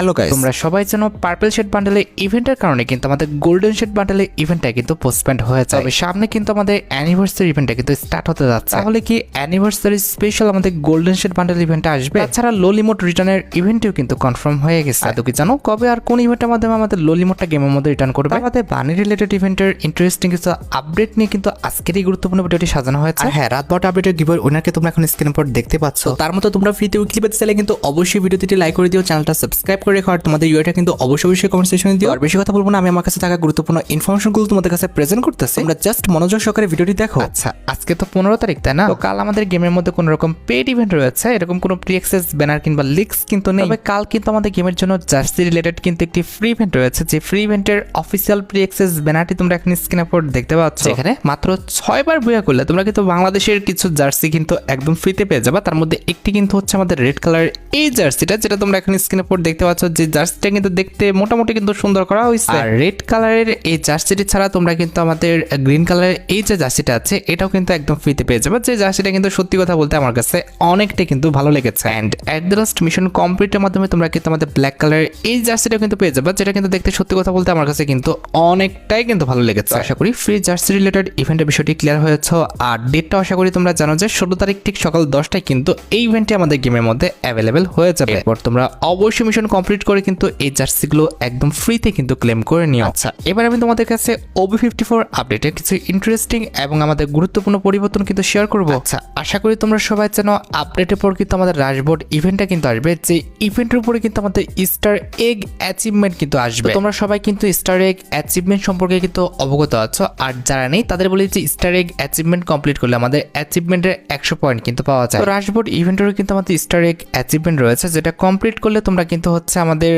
Hello guys, তোমরা সবাই জানো পার্পল শেড বান্ডেলের ইভেন্টের কারণে কিন্তু আমাদের গোল্ডেন শেড বান্ডেলের ইভেন্টটা কিন্তু পোস্টপেন্ড হয়ে যায়। তবে সামনে কিন্তু আমাদের অ্যানিভার্সারি ইভেন্টটা কিন্তু স্টার্ট হতে যাচ্ছে। তাহলে কি অ্যানিভার্সারি স্পেশাল আমাদের গোল্ডেন শেড বান্ডেল ইভেন্টটা আসবে? তাছাড়া লোলিমোট রিটার্নের ইভেন্টও কিন্তু কনফার্ম হয়ে গেছে। তো কি জানো কবে আর কোন ইভেন্টের মাধ্যমে আমাদের লোলিমোটটা গেমের মধ্যে রিটার্ন করবে? আমাদের বানি রিলেটেড ইভেন্টের ইন্টারেস্টিং কিছু আপডেট নিয়ে কিন্তু আজকের এই গুরুত্বপূর্ণ ভিডিওটি সাজানো হয়েছে। আর হ্যাঁ, রাত 12টা আপডেটের গিভার ওনারকে তোমরা এখন স্ক্রিনের পর দেখতে পাচ্ছ। তার মতো তোমরা ফ্রিতে উইকলি পেতে চাইলে কিন্তু অবশ্যই ভিডিওটি লাইক করে দিও, চ্যানেলটা সাবস্ক্রাইব করে রেখো, আর তোমাদের ইউআইটা কিন্তু অবশ্যই কমেন্ট সেকশনে দিও। আর বেশি কথা বলবো না, আমি আমার কাছে থাকা গুরুত্বপূর্ণ ইনফরমেশনগুলো তোমাদের কাছে প্রেজেন্ট করতেছি, তোমরা জাস্ট মনোযোগ সহকারে ভিডিওটি দেখো। আচ্ছা, আজকে তো 15 তারিখ, তাই না? তো কাল আমাদের গেমের মধ্যে কোনো রকম পেড ইভেন্ট রয়েছে, এরকম কোনো প্রি অ্যাক্সেস ব্যানার কিংবা লিক্স কিন্তু নেই। তবে কাল কিন্তু আমাদের গেমের জন্য জার্সি রিলেটেড কিন্তু একটি ফ্রি ইভেন্ট রয়েছে, যে ফ্রি ইভেন্টের অফিসিয়াল প্রি অ্যাক্সেস ব্যানারটি তোমরা এখন স্ক্রিনের উপর দেখতে পাচ্ছ। এখানে মাত্র 6 বার বইয়া করলে তোমরা কিন্তু বাংলাদেশের কিছু জার্সি কিন্তু একদম ফ্রিতে পেয়ে যাবে। তার মধ্যে একটি কিন্তু হচ্ছে আমাদের রেড কালারের এই জার্সিটা, যেটা তোমরা এখন স্ক্রিনের উপর দেখতে পাচ্ছ। যে জার্সিটা কিন্তু দেখতে মোটামুটি কিন্তু সুন্দর করা হয়েছে। আর রেড কালারের এই জার্সিটি ছাড়া তোমরা কিন্তু আমাদের গ্রিন কালারের এই যে জার্সিটা আছে, এটাও কিন্তু একদম ফ্রিতে পেয়ে যাবে। যে জার্সিটা কিন্তু সত্যি কথা বলতে আমার কাছে অনেকটাই কিন্তু ভালো লেগেছে। And at the last mission কমপ্লিটের মাধ্যমে তোমরা কিন্তু আমাদের ব্ল্যাক কালারের এই জার্সিটা কিন্তু পেয়ে যাবে, যেটা কিন্তু দেখতে সত্যি কথা বলতে আমার কাছে কিন্তু অনেকটাই কিন্তু ভালো লেগেছে। আশা করি ফ্রি জার্সি রিলেটেড ইভেন্টের বিষয়টি ক্লিয়ার হয়েছে। আর ডেটটা আশা করি তোমরা জানো যে 16 তারিখ ঠিক সকাল 10টায় কিন্তু এই ইভেন্টটি আমাদের গেমের মধ্যে অ্যাভেলেবেল হয়ে যাবে। এরপর তোমরা অবশ্যই মিশন কমপ্লিট করে কিন্তু এই জার্সিগুলো একদম ফ্রিতে কিন্তু ক্লেম করে নিও। আচ্ছা, এবার আমি তোমাদের কাছে OB54 আপডেটের কিছু ইন্টারেস্টিং এবং আমাদের গুরুত্বপূর্ণ পরিবর্তন কিন্তু শেয়ার করবো। আচ্ছা, আশা করি তোমরা সবাই জানো আপডেটের পর কিন্তু আমাদের রাশবোর্ড ইভেন্টটা কিন্তু আসবে, যে ইভেন্টের উপরে কিন্তু আমাদের ইস্টার এগ অ্যাচিভমেন্ট কিন্তু আসবে। তোমরা সবাই কিন্তু ইস্টার এগ অ্যাচিভমেন্ট সম্পর্কে কিন্তু অবগত আছো। আর যারা নেই তাদের বলি যে ইস্টার এগ অ্যাচিভমেন্ট কমপ্লিট করলে আমাদের অ্যাচিভমেন্টের 100 পয়েন্ট কিন্তু পাওয়া যায়। তো রাশবোর্ড ইভেন্টেরও কিন্তু আমাদের ইস্টার এগ অ্যাচিভমেন্ট রয়েছে, যেটা কমপ্লিট করলে তোমরা কিন্তু হচ্ছে আমাদের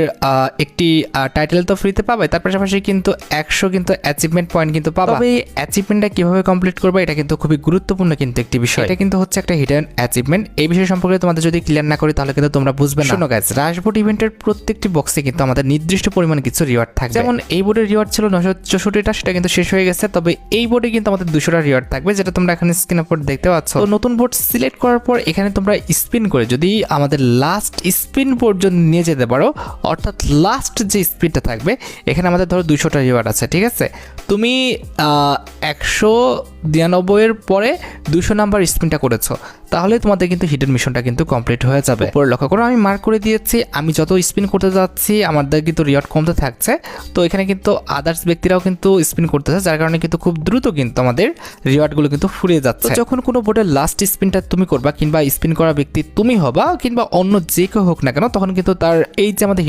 একটি টাইটেল তো ফ্রিতে পাবে, তার পাশাপাশি কিন্তু 100 কিন্তু অ্যাচিভমেন্ট পয়েন্ট কিন্তু পাবে। তবে এই অ্যাচিভমেন্টটা কিভাবে কমপ্লিট করবে এটা কিন্তু খুবই গুরুত্বপূর্ণ কিন্তু একটি বিষয়। এটা কিন্তু হচ্ছে একটা হিডেন অ্যাচিভমেন্ট। এই বিষয় সম্পর্কে তোমাদের যদি ক্লিয়ার না করি তাহলে কিন্তু তোমরা বুঝবে না। শোনো গাইস, রাশবোর্ড ইভেন্টের প্রত্যেকটি বক্সে কিন্তু আমাদের নির্দিষ্ট পরিমাণ কিছু রিওয়ার্ড থাকবে। যেমন এই বোর্ডের রিওয়ার্ড ছিল 964টা, সেটা কিন্তু শেষ হয়ে গেছে। তবে এই বোর্ডে কিন্তু আমাদের 200টা রিওয়ার্ড থাকবে, যেটা তোমরা এখানে স্ক্রিনের উপর দেখতে পাচ্ছ। তো নতুন বোর্ড সিলেক্ট করার পর এখানে তোমরা স্পিন করে যদি আমাদের লাস্ট স্পিন পর্যন্ত নিয়ে যেতে পারো, অর্থাৎ লাস্ট যে স্পিনটা থাকবে, এখানে আমাদের ধরো 200টা রিওয়ার্ড আছে, ঠিক আছে? তুমি 192 এর পরে 200 নাম্বার স্পিনটা করেছো, তাহলে তোমাদের কিন্তু হিডেন মিশনটা কিন্তু কমপ্লিট হয়ে যাবে। উপরে লক্ষ্য করো আমি মার্ক করে দিয়েছি, আমি যত স্পিন করতে যাচ্ছি আমাদের কিন্তু রিওয়ার্ড কমতে থাকছে। তো এখানে কিন্তু আদার্স ব্যক্তিরাও কিন্তু স্পিন করতেছে, যার কারণে কিন্তু খুব দ্রুত কিন্তু আমাদের রিওয়ার্ডগুলো কিন্তু ফুরিয়ে যাচ্ছে। যখন কোনো বোর্ডের লাস্ট স্পিনটা তুমি করবা, কিংবা স্পিন করা ব্যক্তি তুমি হবা, কিংবা অন্য যে কেউ হোক না কেন, তখন কিন্তু তার এই যে আমাদের